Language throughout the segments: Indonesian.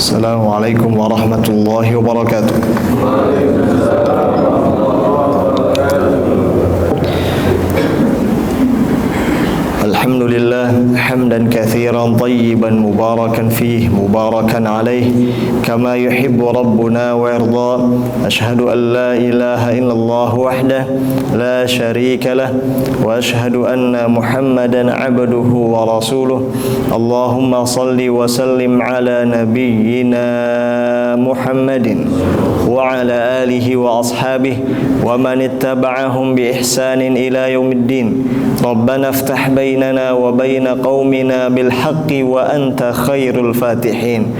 Assalamualaikum warahmatullahi wabarakatuh. Alhamdulillah hamdan katsiran tayyiban mubarakan fih mubarakan alaih kama yuhibbu rabbuna wa yarda. Ashhadu an la ilaha illallah wahdah la syarika lah wa ashhadu anna Muhammadan abduhu wa rasuluh. Allahumma salli wa sallim ala nabiyyina Muhammadin wa ala alihi wa ashabihi wa man ittaba'ahum bi ihsanin ila yaumiddin. Rabbana iftah bainana wa baina qaumina bil haqqi wa anta khairul fatihin.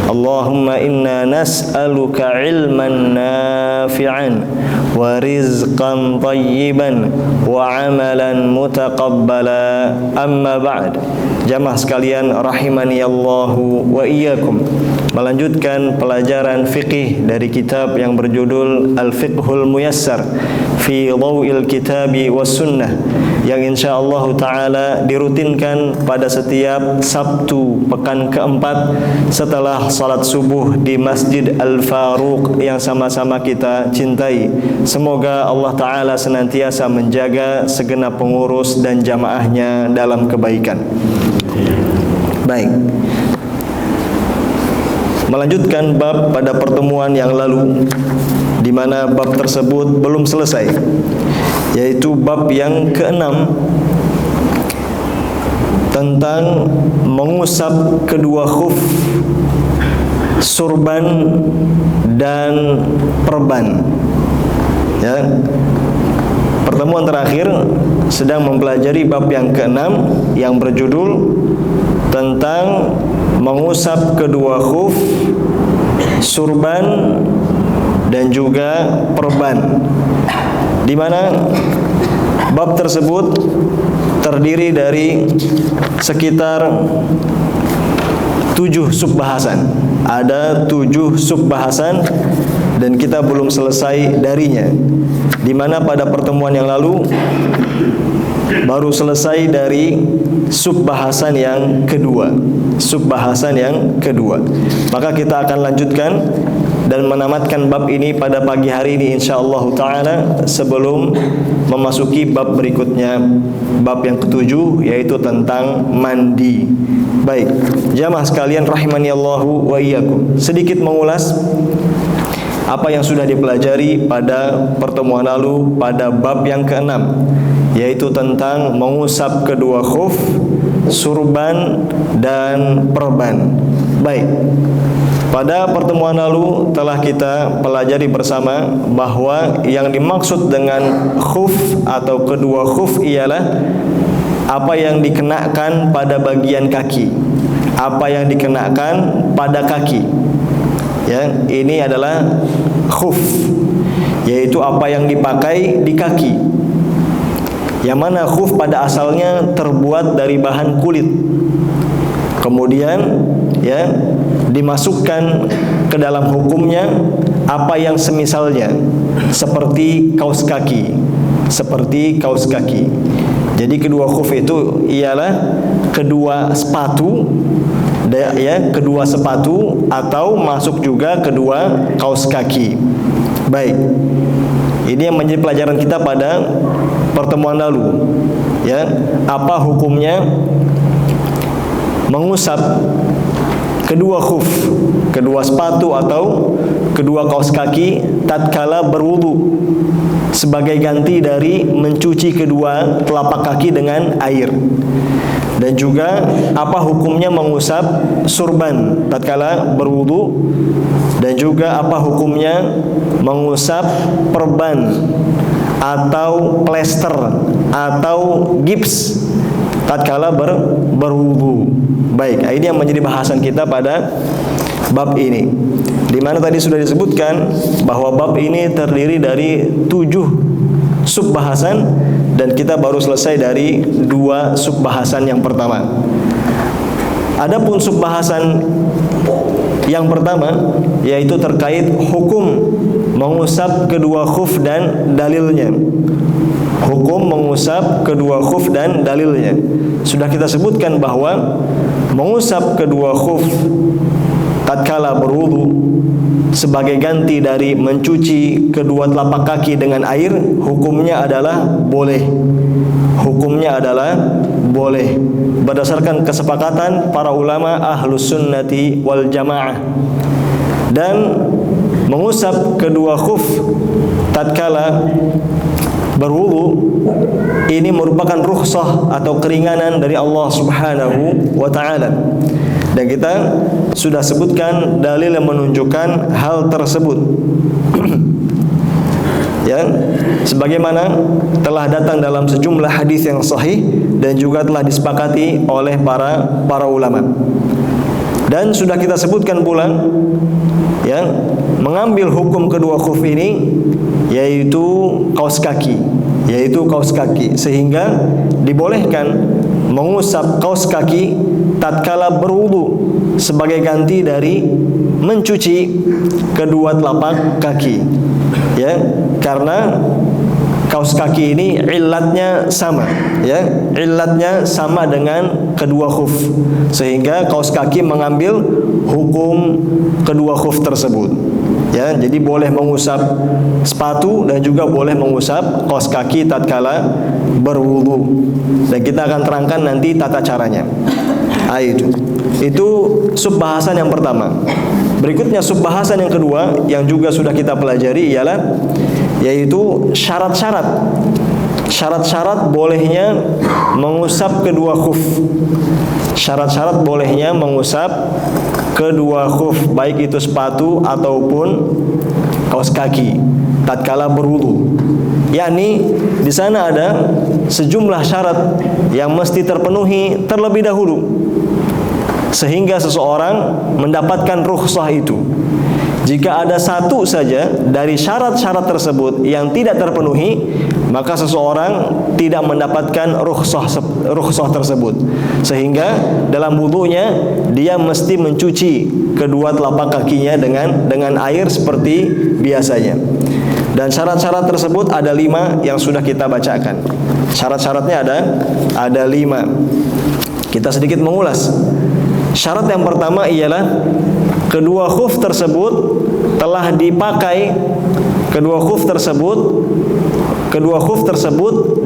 Allahumma inna nas'aluka ilman nafi'an wa rizqan tayyiban wa amalan mutaqabbala. Amma ba'd. Jamaah sekalian rahimani Allahu wa iyyakum. Melanjutkan pelajaran fikih dari kitab yang berjudul Al-Fiqhul Muyassar fi Dhaw'il Kitabi was Sunnah, yang insyaallah ta'ala dirutinkan pada setiap Sabtu pekan keempat setelah salat subuh di Masjid Al-Faruq yang sama-sama kita cintai. Semoga Allah ta'ala senantiasa menjaga segenap pengurus dan jamaahnya dalam kebaikan. Baik, melanjutkan bab pada pertemuan yang lalu, di mana bab tersebut belum selesai, yaitu bab yang keenam tentang mengusap kedua khuf, surban dan perban. Ya, pertemuan terakhir sedang mempelajari bab yang keenam yang berjudul tentang mengusap kedua khuf, surban dan juga perban, di mana bab tersebut terdiri dari sekitar 7 subbahasan. Ada 7 subbahasan dan kita belum selesai darinya, di mana pada pertemuan yang lalu baru selesai dari subbahasan yang kedua. Subbahasan yang kedua. Maka kita akan lanjutkan dan menamatkan bab ini pada pagi hari ini insyaallah ta'ala, sebelum memasuki bab berikutnya, bab yang ketujuh, yaitu tentang mandi. Baik, jamaah sekalian rahimani Allahu wa iyyakum, sedikit mengulas apa yang sudah dipelajari pada pertemuan lalu pada bab yang keenam, yaitu tentang mengusap kedua khuf, surban dan perban. Baik, pada pertemuan lalu telah kita pelajari bersama bahwa yang dimaksud dengan khuf atau kedua khuf ialah apa yang dikenakan pada bagian kaki, apa yang dikenakan pada kaki. Ya, ini adalah khuf, yaitu apa yang dipakai di kaki. Yang mana khuf pada asalnya terbuat dari bahan kulit, kemudian ya dimasukkan ke dalam hukumnya apa yang semisalnya, seperti kaos kaki, seperti kaos kaki. Jadi kedua khuf itu ialah kedua sepatu, ya, kedua sepatu atau masuk juga kedua kaos kaki. Baik, ini yang menjadi pelajaran kita pada pertemuan lalu. Ya, apa hukumnya mengusap kedua khuf, kedua sepatu atau kedua kaos kaki tatkala berwudu, sebagai ganti dari mencuci kedua telapak kaki dengan air. Dan juga apa hukumnya mengusap surban tatkala berwudu, dan juga apa hukumnya mengusap perban atau plester atau gips tatkala berwudu. Baik, ini yang menjadi bahasan kita pada bab ini, di mana tadi sudah disebutkan bahwa bab ini terdiri dari 7 subbahasan dan kita baru selesai dari 2 subbahasan yang pertama. Adapun subbahasan yang pertama yaitu terkait hukum mengusap kedua khuf dan dalilnya. Hukum mengusap kedua khuf dan dalilnya. Sudah kita sebutkan bahwa mengusap kedua khuf tatkala berwudu sebagai ganti dari mencuci kedua telapak kaki dengan air, hukumnya adalah boleh. Hukumnya adalah boleh berdasarkan kesepakatan para ulama ahlus sunnati wal jamaah. Dan mengusap kedua khuf tatkala berwudu ini merupakan rukhsah atau keringanan dari Allah Subhanahu wa taala. Dan kita sudah sebutkan dalil yang menunjukkan hal tersebut. Ya, sebagaimana telah datang dalam sejumlah hadis yang sahih dan juga telah disepakati oleh para ulama. Dan sudah kita sebutkan pula, ya, mengambil hukum kedua khuf ini yaitu kaos kaki, sehingga dibolehkan mengusap kaos kaki tatkala berwudu sebagai ganti dari mencuci kedua telapak kaki, ya, karena kaos kaki ini illatnya sama, ya, illatnya sama dengan kedua khuf, sehingga kaos kaki mengambil hukum kedua khuf tersebut. Ya, jadi boleh mengusap sepatu dan juga boleh mengusap kaos kaki tatkala berwudu. Dan kita akan terangkan nanti tata caranya. Itu subbahasan yang pertama. Berikutnya subbahasan yang kedua yang juga sudah kita pelajari ialah yaitu syarat-syarat bolehnya mengusap kedua khuf. Syarat-syarat bolehnya mengusap kedua khuf, baik itu sepatu ataupun kaos kaki tatkala berwudu. Yakni di sana ada sejumlah syarat yang mesti terpenuhi terlebih dahulu sehingga seseorang mendapatkan rukhsah itu. Jika ada satu saja dari syarat-syarat tersebut yang tidak terpenuhi, maka seseorang tidak mendapatkan rukhsah tersebut. Sehingga dalam wudunya dia mesti mencuci kedua telapak kakinya dengan air seperti biasanya. Dan syarat-syarat tersebut ada 5 yang sudah kita bacakan. Syarat-syaratnya ada 5. Kita sedikit mengulas. Syarat yang pertama ialah kedua khuf tersebut telah dipakai, kedua khuf tersebut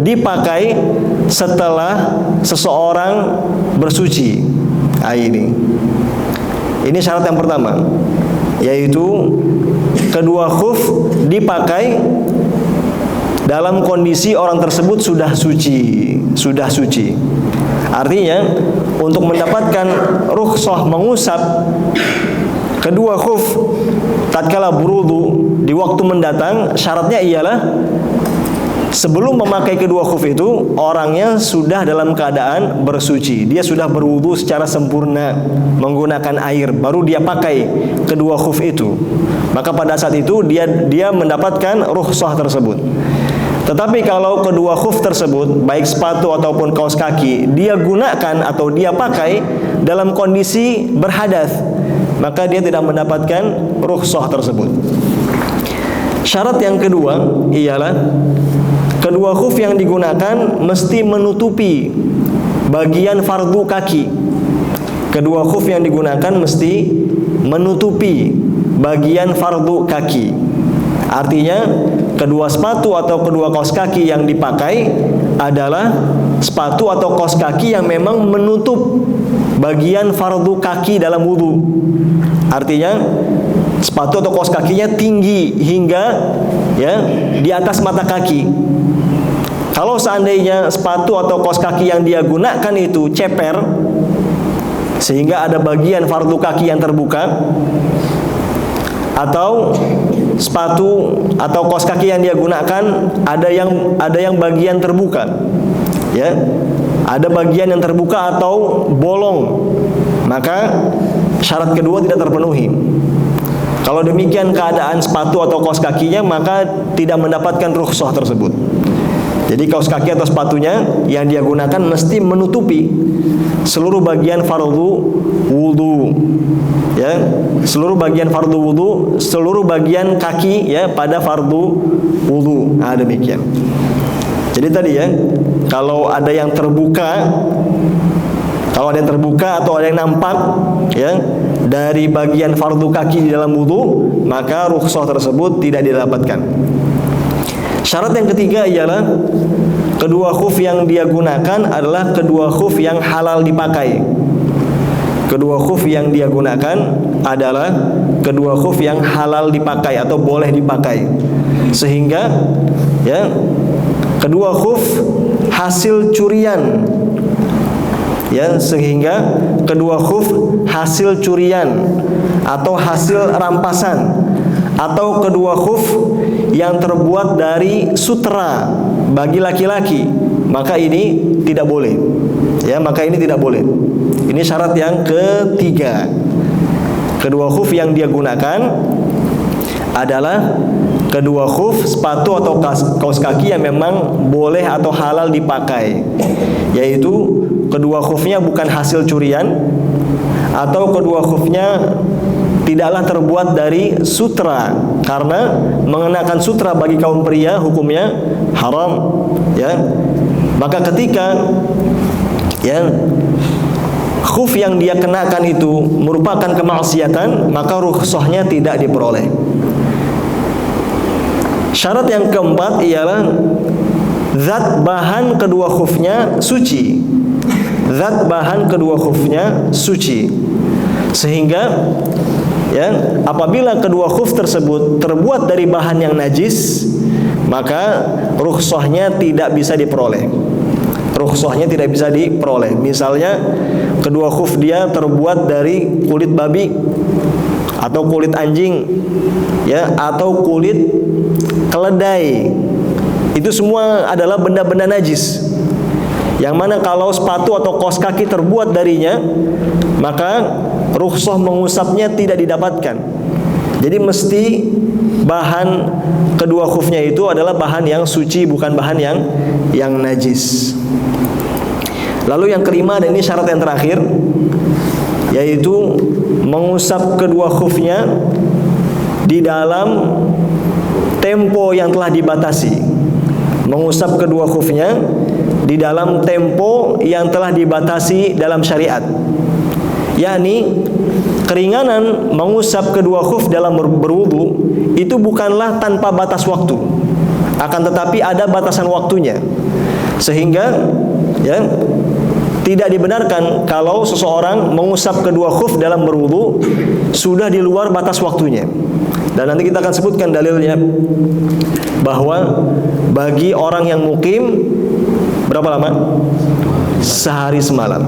dipakai setelah seseorang bersuci. Ini syarat yang pertama, yaitu kedua khuf dipakai dalam kondisi orang tersebut sudah suci. Artinya untuk mendapatkan rukhsah mengusap kedua khuf tatkala berwudu di waktu mendatang, syaratnya ialah sebelum memakai kedua khuf itu orangnya sudah dalam keadaan bersuci. Dia sudah berwudu secara sempurna menggunakan air, baru dia pakai kedua khuf itu. Maka pada saat itu dia mendapatkan rukhsah tersebut. Tetapi kalau kedua khuf tersebut, baik sepatu ataupun kaos kaki, dia gunakan atau dia pakai dalam kondisi berhadas, maka dia tidak mendapatkan rukhsah tersebut. Syarat yang kedua ialah kedua khuf yang digunakan mesti menutupi bagian fardu kaki. Kedua khuf yang digunakan mesti menutupi bagian fardu kaki. Artinya kedua sepatu atau kedua kaos kaki yang dipakai adalah sepatu atau kaos kaki yang memang menutup bagian fardu kaki dalam wudu. Artinya sepatu atau kaos kakinya tinggi hingga di atas mata kaki. Kalau seandainya sepatu atau kaos kaki yang dia gunakan itu ceper sehingga ada bagian fardu kaki yang terbuka, atau sepatu atau kaos kaki yang dia gunakan ada yang bagian terbuka, ya, ada bagian yang terbuka atau bolong, maka syarat kedua tidak terpenuhi. Kalau demikian keadaan sepatu atau kaos kakinya, maka tidak mendapatkan rukhsah tersebut. Jadi kaos kaki atau sepatunya yang dia gunakan mesti menutupi seluruh bagian fardu wudu, ya, seluruh bagian fardu wudu, seluruh bagian kaki ya pada fardu wudu. Demikian. Jadi tadi ya, kalau ada yang terbuka atau ada yang nampak ya dari bagian fardu kaki di dalam wudu, maka rukhsah tersebut tidak didapatkan. Syarat yang ketiga ialah kedua khuf yang dia gunakan adalah kedua khuf yang halal dipakai. Kedua khuf yang dia gunakan adalah kedua khuf yang halal dipakai atau boleh dipakai. Sehingga ya, kedua khuf hasil curian. Ya, sehingga kedua khuf hasil curian atau hasil rampasan, atau kedua khuf yang terbuat dari sutra bagi laki-laki, maka ini tidak boleh. Ya, maka ini tidak boleh. Ini syarat yang ketiga. Kedua khuf yang dia gunakan adalah kedua khuf, sepatu atau kaos kaki yang memang boleh atau halal dipakai, yaitu kedua khufnya bukan hasil curian, atau kedua khufnya tidaklah terbuat dari sutra, karena mengenakan sutra bagi kaum pria hukumnya haram. Ya, maka ketika ya khuf yang dia kenakan itu merupakan kemaksiatan, maka rukhsahnya tidak diperoleh. Syarat yang keempat ialah zat bahan kedua khufnya suci. Zat bahan kedua khufnya suci, sehingga ya, apabila kedua khuf tersebut terbuat dari bahan yang najis, maka rukhsahnya tidak bisa diperoleh. Rukhsahnya tidak bisa diperoleh. Misalnya kedua khuf dia terbuat dari kulit babi atau kulit anjing, ya, atau kulit keledai. Itu semua adalah benda-benda najis, yang mana kalau sepatu atau kaos kaki terbuat darinya, maka rukhsah mengusapnya tidak didapatkan. Jadi mesti bahan kedua khufnya itu adalah bahan yang suci, bukan bahan yang najis. Lalu yang kelima, dan ini syarat yang terakhir, yaitu mengusap kedua khufnya di dalam tempo yang telah dibatasi. Mengusap kedua khufnya di dalam tempo yang telah dibatasi dalam syariat, yakni keringanan mengusap kedua khuf dalam berwudu itu bukanlah tanpa batas waktu, akan tetapi ada batasan waktunya, sehingga ya, tidak dibenarkan kalau seseorang mengusap kedua khuf dalam berwudu sudah di luar batas waktunya. Dan nanti kita akan sebutkan dalilnya, bahwa bagi orang yang mukim berapa lama? Sehari semalam.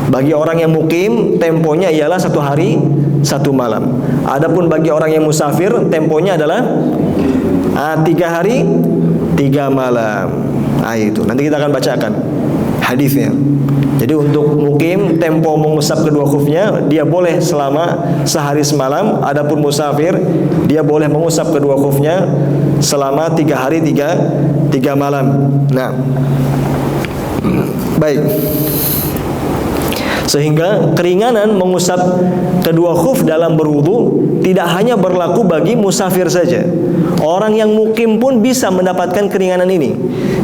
Bagi orang yang mukim, temponya ialah 1 hari 1 malam. Adapun bagi orang yang musafir, temponya adalah 3 hari 3 malam. Nah, itu nanti kita akan bacakan hadisnya. Jadi untuk mukim, tempo mengusap kedua khufnya dia boleh selama sehari semalam. Adapun musafir, dia boleh mengusap kedua khufnya selama 3 hari 3 malam. Nah, baik. Sehingga keringanan mengusap kedua khuf dalam berwudu tidak hanya berlaku bagi musafir saja. Orang yang mukim pun bisa mendapatkan keringanan ini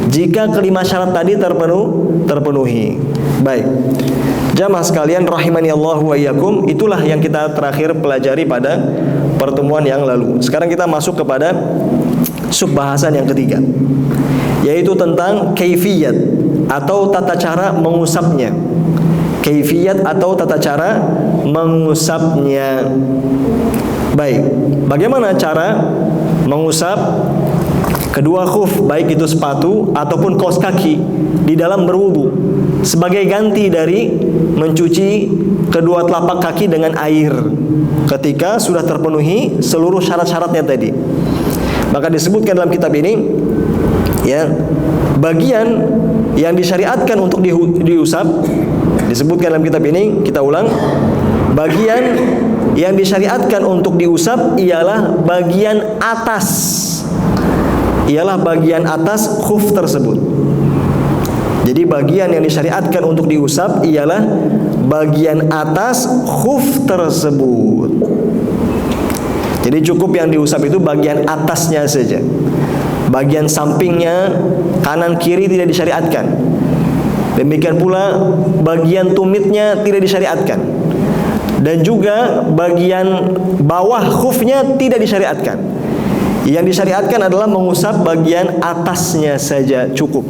jika kelima syarat tadi terpenuhi. Baik, jamaah sekalian rahimani Allah wa iyyakum, itulah yang kita terakhir pelajari pada pertemuan yang lalu. Sekarang kita masuk kepada subbahasan yang ketiga, yaitu tentang kaifiyat atau tata cara mengusapnya. Kaifiyat atau tata cara mengusapnya. Baik, bagaimana cara mengusap kedua khuf, baik itu sepatu ataupun kaos kaki, di dalam berwudu sebagai ganti dari mencuci kedua telapak kaki dengan air ketika sudah terpenuhi seluruh syarat-syaratnya tadi. Maka disebutkan dalam kitab ini, ya, bagian yang disyariatkan untuk diusap, disebutkan dalam kitab ini, kita ulang, bagian yang disyariatkan untuk diusap ialah bagian atas, ialah bagian atas khuf tersebut. Jadi bagian yang disyariatkan untuk diusap ialah bagian atas khuf tersebut. Jadi cukup yang diusap itu bagian atasnya saja. Bagian sampingnya, kanan kiri tidak Demikian pula bagian tumitnya tidak disyariatkan. Dan juga bagian bawah khufnya tidak disyariatkan. Yang disyariatkan adalah mengusap bagian atasnya saja cukup.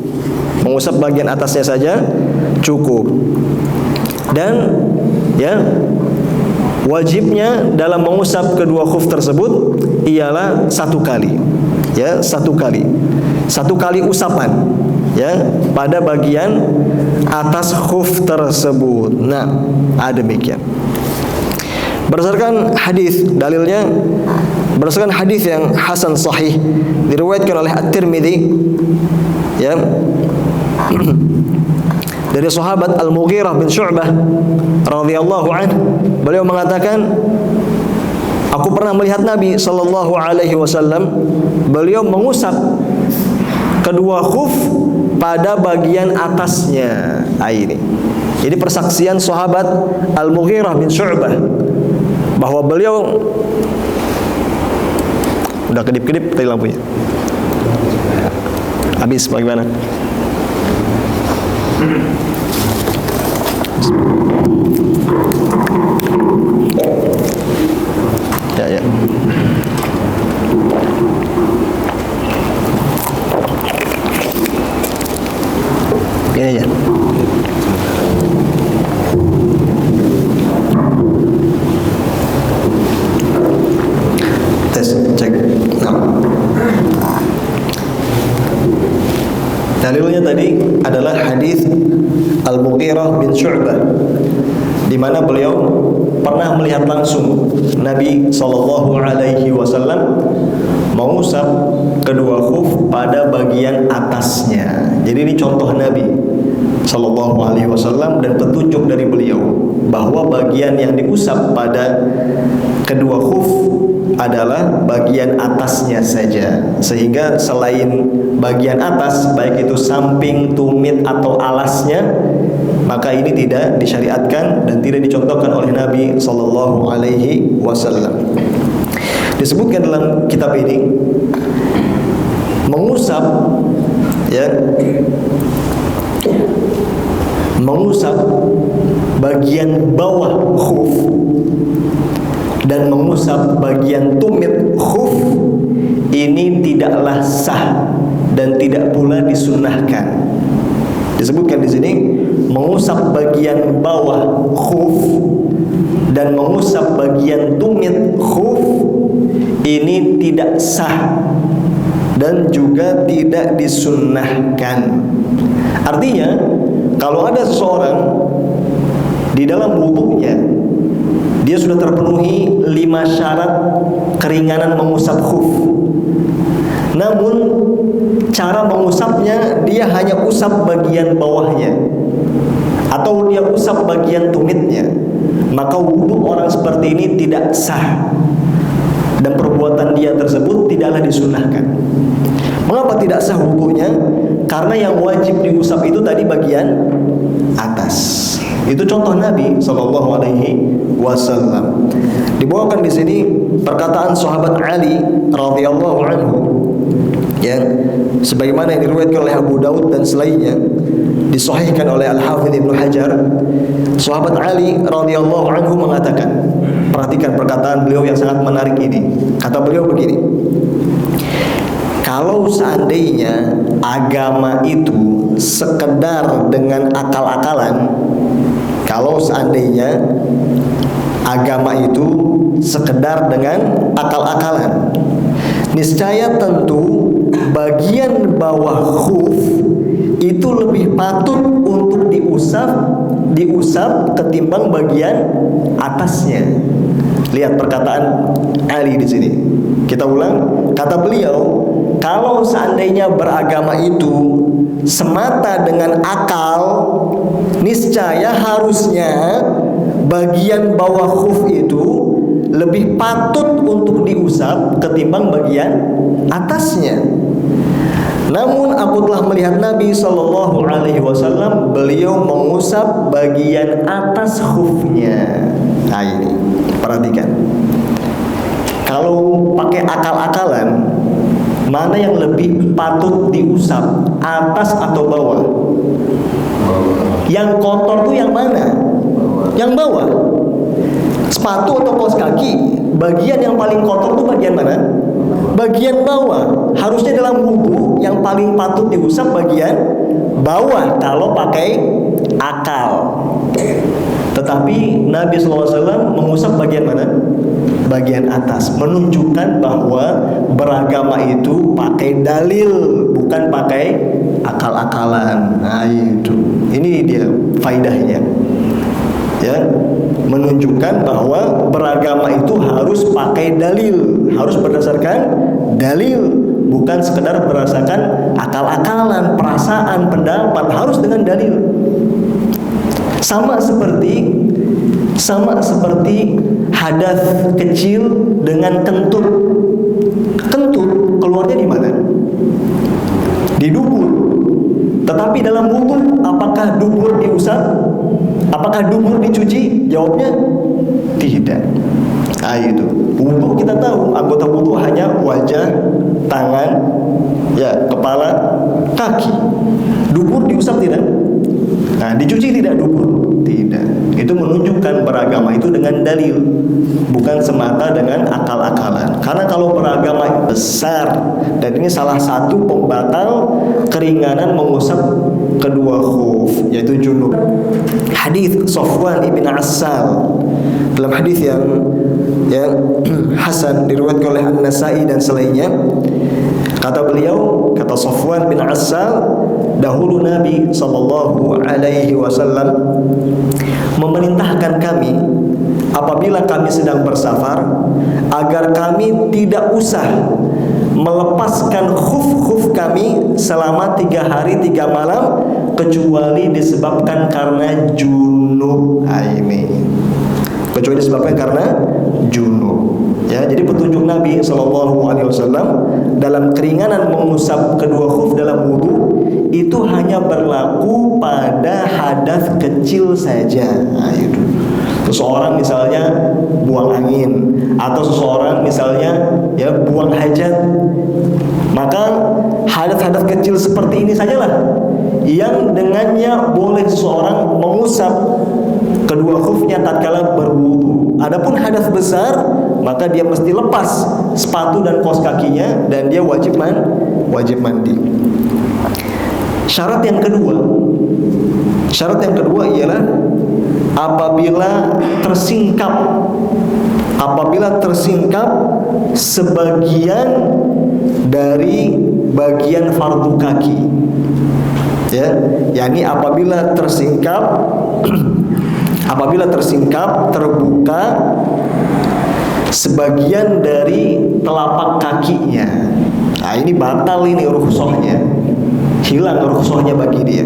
Mengusap bagian atasnya saja cukup. Dan ya, wajibnya dalam mengusap kedua khuf tersebut ialah 1 kali. Ya, 1 kali. 1 kali usapan ya pada bagian atas khuf tersebut. Nah, demikian. Berdasarkan hadis, dalilnya berdasarkan hadis yang hasan sahih diriwayatkan oleh At-Tirmidzi ya dari sahabat Al-Mughirah bin Syu'bah radhiyallahu anhu, beliau mengatakan, aku pernah melihat Nabi sallallahu alaihi wasallam, beliau mengusap kedua khuf pada bagian atasnya. Ini. Jadi persaksian sahabat Al-Mughirah bin Syu'bah bahwa beliau udah kedip-kedip tadi lampunya. Habis bagaimana? Ya. Gini ya. Tes, cek. Nah. Dalilnya tadi adalah hadis Al-Mughirah bin Syu'bah, di mana beliau pernah melihat langsung Nabi sallallahu alaihi wasallam mengusap kedua khuf pada bagian atasnya. Jadi ini contoh Nabi sallallahu alaihi wasallam dan petunjuk dari beliau bahwa bagian yang diusap pada kedua khuf adalah bagian atasnya saja, sehingga selain bagian atas, baik itu samping, tumit atau alasnya, maka ini tidak disyariatkan dan tidak dicontohkan oleh Nabi sallallahu alaihi wasallam. Disebutkan dalam kitab ini, mengusap ya, mengusap bagian bawah khuf dan mengusap bagian tumit khuf ini tidaklah sah dan tidak pula disunnahkan. Disebutkan di sini, mengusap bagian bawah khuf dan mengusap bagian tumit khuf ini tidak sah dan juga tidak disunnahkan. Artinya, kalau ada seseorang di dalam wudunya dia sudah terpenuhi 5 syarat keringanan mengusap khuf, namun cara mengusapnya dia hanya usap bagian bawahnya atau dia usap bagian tumitnya, maka wudu orang seperti ini tidak sah dan perbuatan dia tersebut tidaklah disunahkan. Mengapa tidak sah wudunya? Karena yang wajib diusap itu tadi bagian atas. Itu contoh Nabi sallallahu alaihi wasallam. Dibawakan di sini perkataan sahabat Ali radhiyallahu anhu yang sebagaimana yang diriwayatkan oleh Abu Daud dan selainnya, disahihkan oleh Al-Hafidz Ibnu Hajar. Sahabat Ali radhiyallahu anhu mengatakan, perhatikan perkataan beliau yang sangat menarik ini. Kata beliau begini, kalau seandainya agama itu sekedar dengan akal-akalan, kalau seandainya agama itu sekedar dengan akal-akalan, niscaya tentu bagian bawah khuf itu lebih patut untuk diusap ketimbang bagian atasnya. Lihat perkataan Ali di sini. Kita ulang, kata beliau, kalau seandainya beragama itu semata dengan akal, niscaya harusnya bagian bawah khuf itu lebih patut untuk diusap ketimbang bagian atasnya. Namun aku telah melihat Nabi sallallahu alaihi wasallam, beliau mengusap bagian atas khufnya. Nah ini, perhatikan. Kalau pakai akal-akalan, mana yang lebih patut diusap, atas atau bawah? Yang kotor tuh yang mana? Yang bawah. Sepatu atau kaos kaki, bagian yang paling kotor itu bagian mana? Bagian bawah. Harusnya dalam wudu yang paling patut diusap bagian bawah kalau pakai akal. Tetapi Nabi SAW mengusap bagian mana? Bagian atas, menunjukkan bahwa beragama itu pakai dalil, bukan pakai akal-akalan. Nah itu, ini dia faidahnya, ya, menunjukkan bahwa beragama itu harus pakai dalil, harus berdasarkan dalil, bukan sekedar berdasarkan akal-akalan, perasaan, pendapat, harus dengan dalil. Sama seperti hadas kecil dengan kentut. Kentut keluarnya di mana? Di dubur. Tetapi dalam wudu, apakah dubur diusap? Apakah dubur dicuci? Jawabnya tidak. Nah itu. Wudu kita tahu, anggota wudu hanya wajah, tangan, ya, kepala, kaki. Dubur diusap tidak? Nah, dicuci tidak dubur? Tidak. Itu menunjukkan beragama itu dengan dalil, bukan semata dengan akal-akalan. Karena kalau beragama besar, dan ini salah satu pembatal keringanan mengusap kedua khuf, yaitu junub. Hadis Safwan ibn Assal, dalam hadis yang hasan diriwayatkan oleh An-Nasa'i dan selainnya, kata beliau, kata Safwan bin Assal, dahulu Nabi sallallahu alaihi wasallam memerintahkan kami apabila kami sedang bersafar agar kami tidak usah melepaskan khuf-khuf kami selama 3 hari 3 malam kecuali disebabkan karena junub. Ini kecuali disebabkan karena junub. Ya, jadi petunjuk Nabi SAW dalam keringanan mengusap kedua khuf dalam wudu itu hanya berlaku pada hadas kecil saja. Nah, itu. Seseorang misalnya buang angin, atau seseorang misalnya ya buang hajat, maka hadas-hadas kecil seperti ini sajalah yang dengannya boleh seseorang mengusap kedua khufnya tatkala berwudu. Adapun hadas besar, maka dia mesti lepas sepatu dan kaos kakinya dan dia wajib mandi. Syarat yang kedua ialah apabila tersingkap sebagian dari bagian fardu kaki, ya, yakni apabila tersingkap terbuka sebagian dari telapak kakinya. Nah, ini batal, ini rukhsahnya, hilang rukhsahnya bagi dia.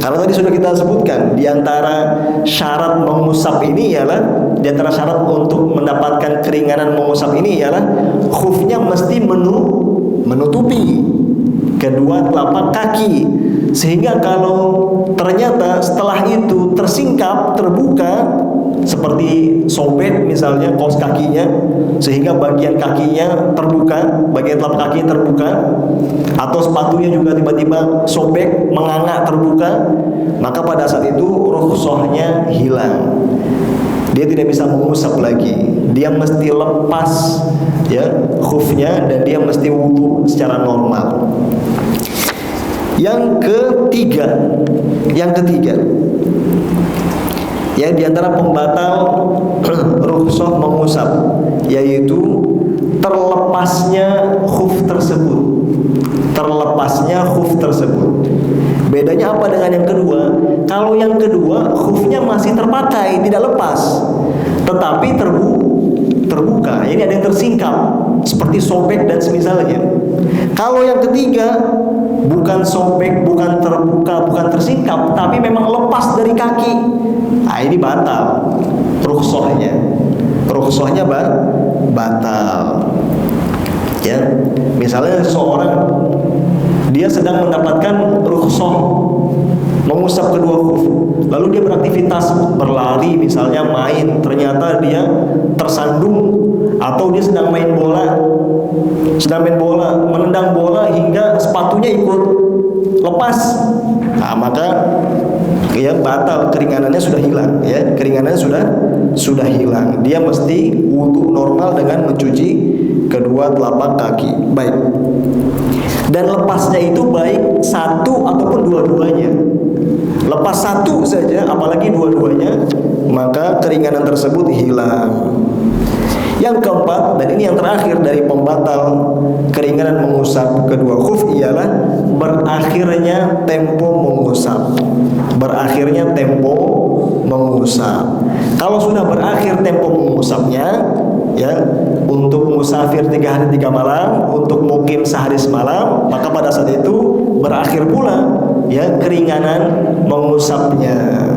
Karena tadi sudah kita sebutkan, di antara syarat mengusap ini ialah, di antara syarat untuk mendapatkan keringanan mengusap ini ialah khufnya mesti menutupi kedua telapak kaki. Sehingga kalau ternyata setelah itu tersingkap, terbuka, seperti sobek misalnya kaos kakinya, sehingga bagian kakinya terbuka, bagian telapak kaki terbuka, atau sepatunya juga tiba-tiba sobek, menganga, terbuka, maka pada saat itu rukhsahnya hilang. Dia tidak bisa mengusap lagi. Dia mesti lepas ya khufnya dan dia mesti wudu secara normal. Yang ketiga, ya, di antara pembatal rukhsah mengusap yaitu terlepasnya khuf tersebut. Bedanya apa dengan yang kedua? Kalau yang kedua khufnya masih terpakai, tidak lepas, tetapi terbuka. Ini ada yang tersingkap seperti sobek dan semisalnya. Kalau yang ketiga bukan sobek, bukan terbuka, bukan tersingkap, tapi memang lepas dari kaki. Nah, ini batal rukhsahnya. Rukhsahnya batal. Ya, misalnya seseorang dia sedang mendapatkan rukhsah mengusap kedua khuf, lalu dia beraktivitas berlari misalnya, main, ternyata dia tersandung, atau dia sedang main bola, menendang bola hingga sepatunya ikut lepas. Nah, maka ya batal, keringanannya sudah hilang, ya, keringanannya sudah hilang. Dia mesti wudu normal dengan mencuci kedua telapak kaki. Baik. Dan lepasnya itu baik satu ataupun dua-duanya. Lepas satu saja, apalagi dua-duanya, maka keringanan tersebut hilang. Yang keempat, dan ini yang terakhir dari pembatal keringanan mengusap kedua khuf, ialah berakhirnya tempo mengusap. Berakhirnya tempo mengusap. Kalau sudah berakhir tempo mengusapnya, ya, untuk musafir 3 hari 3 malam, untuk mukim sehari semalam, maka pada saat itu berakhir pula, ya, keringanan mengusapnya.